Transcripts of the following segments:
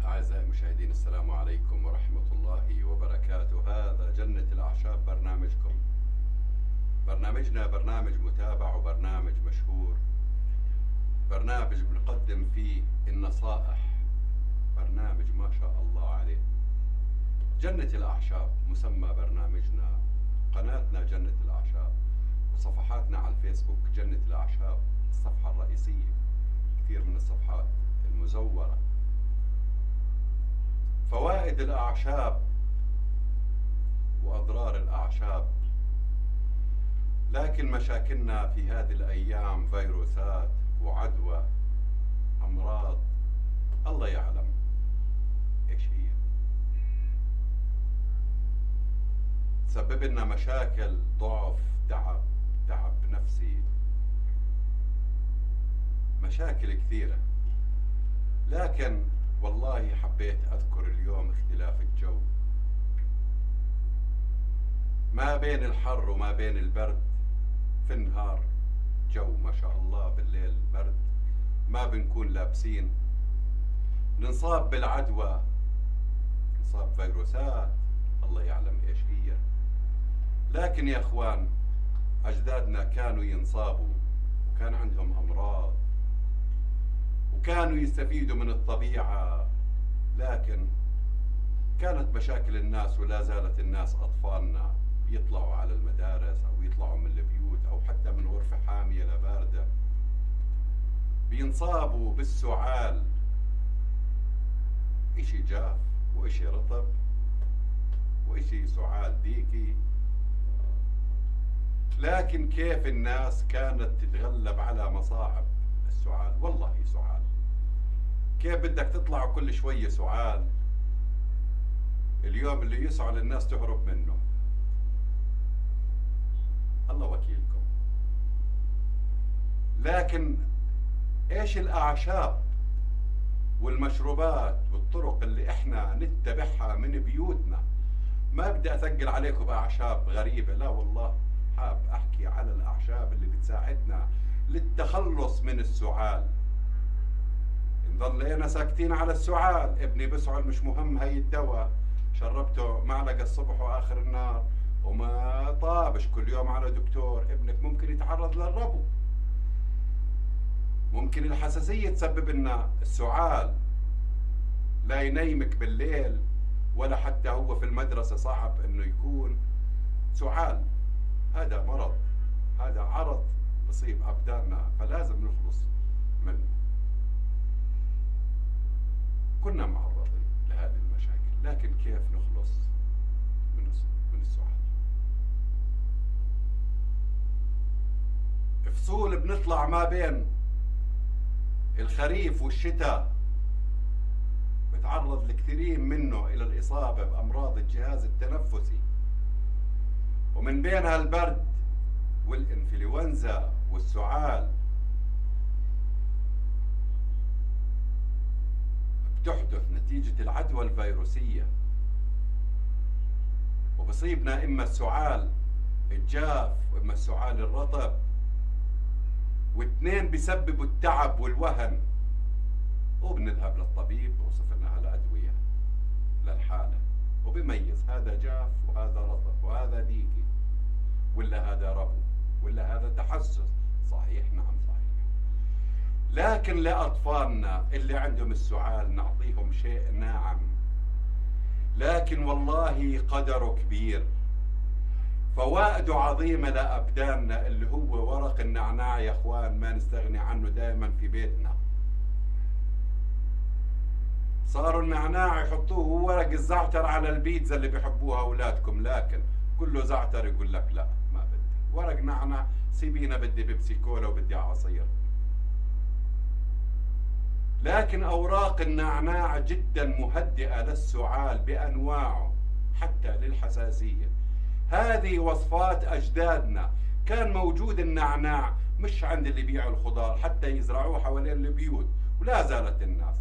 أعزائي المشاهدين، السلام عليكم ورحمة الله وبركاته. هذا جنة الأعشاب برنامجكم. برنامجنا برنامج متابع وبرنامج مشهور، برنامج بنقدم فيه النصائح، برنامج ما شاء الله عليه. جنة الأعشاب مسمى برنامجنا، قناتنا جنة الأعشاب، وصفحاتنا على الفيسبوك جنة الأعشاب الصفحة الرئيسية، كثير من الصفحات المزورة. فوائد الأعشاب وأضرار الأعشاب، لكن مشاكلنا في هذه الأيام فيروسات وعدوى، أمراض الله يعلم إيش هي، تسبب لنا مشاكل، ضعف، تعب نفسي، مشاكل كثيرة. لكن والله حبيت أذكر اليوم اختلاف الجو ما بين الحر وما بين البرد. في النهار جو ما شاء الله، بالليل برد، ما بنكون لابسين، ننصاب بالعدوى، نصاب فيروسات الله يعلم ايش هي. لكن يا اخوان، اجدادنا كانوا ينصابوا وكان عندهم امراض وكانوا يستفيدوا من الطبيعة، لكن كانت مشاكل الناس ولا زالت الناس، أطفالنا يطلعوا على المدارس أو يطلعوا من البيوت أو حتى من غرفة حامية لباردة بينصابوا بالسعال، إشي جاف وإشي رطب وإشي سعال ديكي. لكن كيف الناس كانت تتغلب على مصاعب السعال، والله سعال، كيف بدك تطلع كل شوية سعال؟ اليوم اللي يسعل الناس تهرب منه، الله وكيلكم. لكن ايش الأعشاب والمشروبات والطرق اللي احنا نتبعها من بيوتنا؟ ما بدي أثقل عليكم بأعشاب غريبة، لا والله، حاب أحكي على الأعشاب اللي بتساعدنا للتخلص من السعال. إن ضلينا ساكتين على السعال، ابني بسعل مش مهم، هي الدواء شربته معلقة الصبح وآخر النهار وما طابش، كل يوم على دكتور، ابنك ممكن يتعرض للربو، ممكن الحساسية تسبب لنا السعال، لا ينيمك بالليل ولا حتى هو في المدرسة صعب انه يكون سعال. هذا مرض، هذا عرض بصيب أبداننا، فلازم نخلص منه. كنا معرضين لهذه المشاكل، لكن كيف نخلص من السعال؟ فصول بنطلع ما بين الخريف والشتاء، بتعرض الكثيرين منه إلى الإصابة بأمراض الجهاز التنفسي، ومن بينها البرد والإنفلونزا والسعال. بتحدث نتيجة العدوى الفيروسية، وبصيبنا إما السعال الجاف وإما السعال الرطب، واثنين بيسببوا التعب والوهن، وبنذهب للطبيب بوصف لنا الأدوية للحالة، وبيميز هذا جاف وهذا رطب وهذا ديكي، ولا هذا ربو، ولا هذا تحسس. صحيح، نعم صحيح. لكن لأطفالنا اللي عندهم السعال نعطيهم شيء ناعم، لكن والله قدره كبير، فوائده عظيمة لأبداننا، اللي هو ورق النعناع يا اخوان، ما نستغني عنه دائما في بيتنا. صاروا النعناع يحطوه ورق الزعتر على البيتزا اللي بيحبوها اولادكم، لكن كله زعتر يقول لك لا ما بدي ورق نعناع، سيبينا بدي بيبسي كولا وبدي عصير. لكن أوراق النعناع جدا مهدئة للسعال بأنواعه، حتى للحساسية. هذه وصفات أجدادنا، كان موجود النعناع مش عند اللي بيع الخضار، حتى يزرعوه حوالين البيوت، ولا زالت الناس،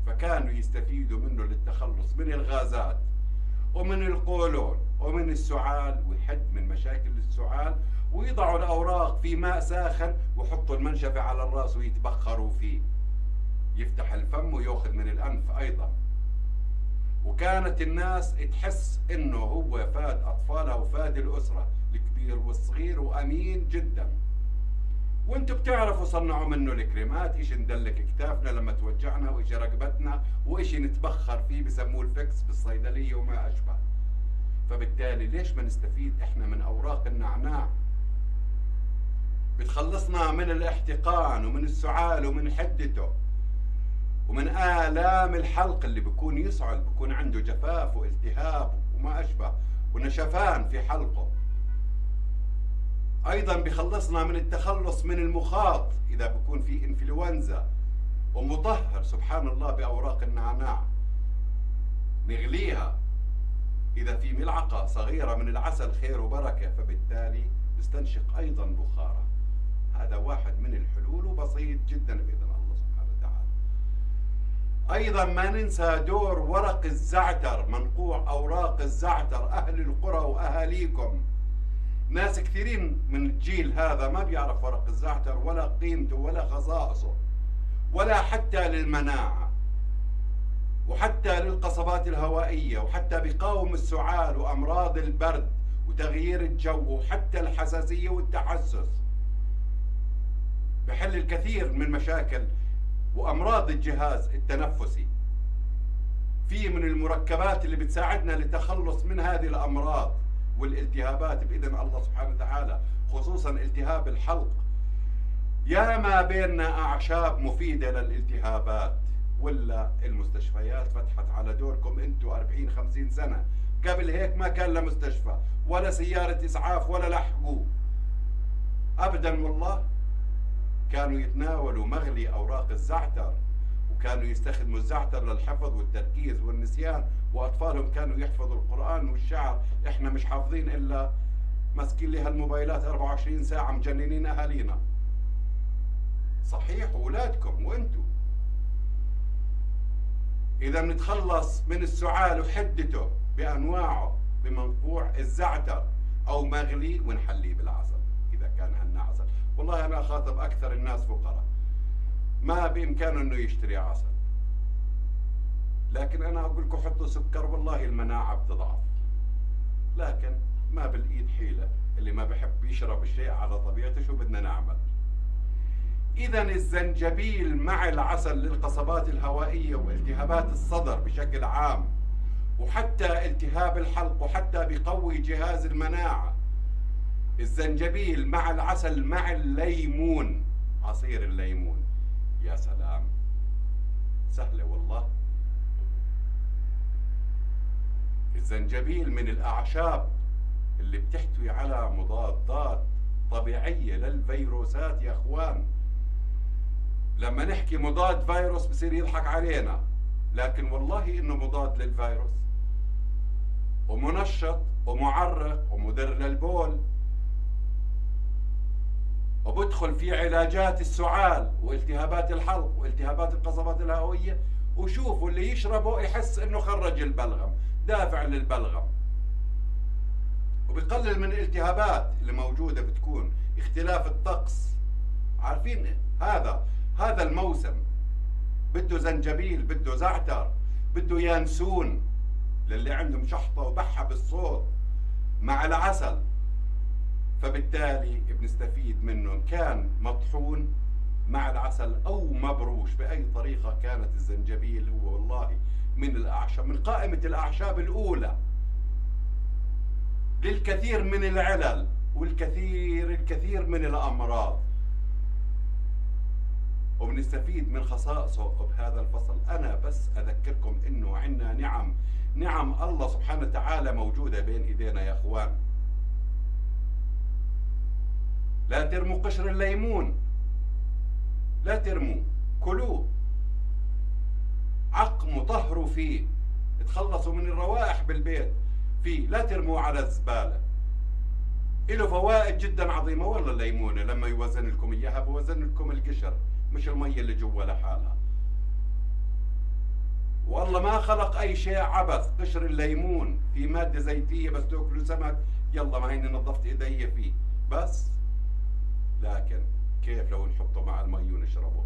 فكانوا يستفيدوا منه للتخلص من الغازات ومن القولون ومن السعال، ويحد من مشاكل السعال. ويضعوا الأوراق في ماء ساخن ويحطوا المنشفة على الرأس ويتبخروا فيه، يفتح الفم ويأخذ من الأنف أيضا. وكانت الناس تحس إنه هو فاد أطفالها وفاد الأسرة الكبير والصغير وأمين جدا. وانتوا بتعرفوا صنعوا منه الكريمات، إيش ندلك كتافنا لما توجعنا، وإيش رقبتنا، وإيش نتبخر فيه بسموه الفكس بالصيدلية وما أشبه. فبالتالي ليش ما نستفيد إحنا من أوراق النعناع؟ بتخلصنا من الاحتقان ومن السعال ومن حدته ومن آلام الحلق اللي بيكون يسعل، بيكون عنده جفاف والتهاب وما أشبه ونشفان في حلقه. أيضا بيخلصنا من التخلص من المخاط إذا بيكون في إنفلونزا، ومطهر سبحان الله بأوراق النعناع. نغليها إذا في ملعقة صغيرة من العسل خير وبركة، فبالتالي نستنشق أيضا بخاره. هذا واحد من الحلول وبسيط جدا بإذن الله سبحانه وتعالى. أيضا ما ننسى دور ورق الزعتر، منقوع أوراق الزعتر. أهل القرى وأهاليكم، ناس كثيرين من الجيل هذا ما بيعرف ورق الزعتر ولا قيمته ولا خصائصه، ولا حتى للمناعة، وحتى للقصبات الهوائية، وحتى بيقاوم السعال وأمراض البرد وتغيير الجو، وحتى الحساسية والتحسس. بحل الكثير من مشاكل وأمراض الجهاز التنفسي. في من المركبات اللي بتساعدنا للتخلص من هذه الأمراض والالتهابات بإذن الله سبحانه وتعالى، خصوصا التهاب الحلق. يا ما بيننا أعشاب مفيدة للالتهابات، ولا المستشفيات فتحت على دوركم انتوا 40-50 سنة. قبل هيك ما كان لا مستشفى ولا سيارة إسعاف ولا لحقوا أبدا. والله كانوا يتناولوا مغلي أوراق الزعتر، وكانوا يستخدموا الزعتر للحفظ والتركيز والنسيان، وأطفالهم كانوا يحفظوا القرآن والشعر. إحنا مش حافظين إلا ماسكين لها الموبايلات 24 ساعة، مجننين أهالينا. صحيح، أولادكم وأنتوا. إذا بنتخلص من السعال وحدته بأنواعه بمنقوع الزعتر أو مغلي ونحليه بالعسل إذا كان عندنا عسل. والله أنا أخاطب أكثر الناس فقراء ما بإمكانه إنه يشتري عسل، لكن أنا أقول لكم حطوا سكر، والله المناعة بتضعف. لكن ما بالإيد حيلة، اللي ما بحب يشرب الشيء على طبيعته شو بدنا نعمل؟ إذا الزنجبيل مع العسل للقصبات الهوائية والتهابات الصدر بشكل عام، وحتى التهاب الحلق، وحتى بيقوي جهاز المناعة. الزنجبيل مع العسل مع الليمون، عصير الليمون، يا سلام، سهلة والله. الزنجبيل من الأعشاب اللي بتحتوي على مضادات طبيعية للفيروسات يا أخوان. لما نحكي مضاد فيروس بصير يضحك علينا، لكن والله إنه مضاد للفيروس، ومنشط ومعرق ومدر للبول، وبدخل في علاجات السعال والتهابات الحلق والتهابات القصبات الهوائية. وشوفوا اللي يشربه يحس انه خرج البلغم، دافع للبلغم، وبيقلل من الالتهابات اللي موجودة. بتكون اختلاف الطقس، عارفين هذا الموسم بده زنجبيل، بده زعتر، بده يانسون للي عندهم شحطة وبحة بالصوت مع العسل. فبالتالي بنستفيد منه، إن كان مطحون مع العسل أو مبروش بأي طريقة. كانت الزنجبيل هو والله من الأعشاب، من قائمة الأعشاب الأولى للكثير من العلل والكثير من الأمراض، وبنستفيد من خصائصه بهذا الفصل. أنا بس أذكركم إنه عندنا نعم الله سبحانه وتعالى موجودة بين إيدينا يا أخوان. لا ترموا قشر الليمون، لا ترموا، كلوه، عقموا، طهروا فيه، تخلصوا من الروائح بالبيت فيه، لا ترموه على الزبالة. له فوائد جدا عظيمة. والله الليمونة لما يوزن لكم إياها بوزن لكم القشر مش المية اللي جوا لحالها. والله ما خلق أي شيء عبث. قشر الليمون في مادة زيتية، بس تاكلوا سمك يلا ما هيني نظفت إيدي فيه بس. لكن كيف لو نحطه مع المي ونشربه؟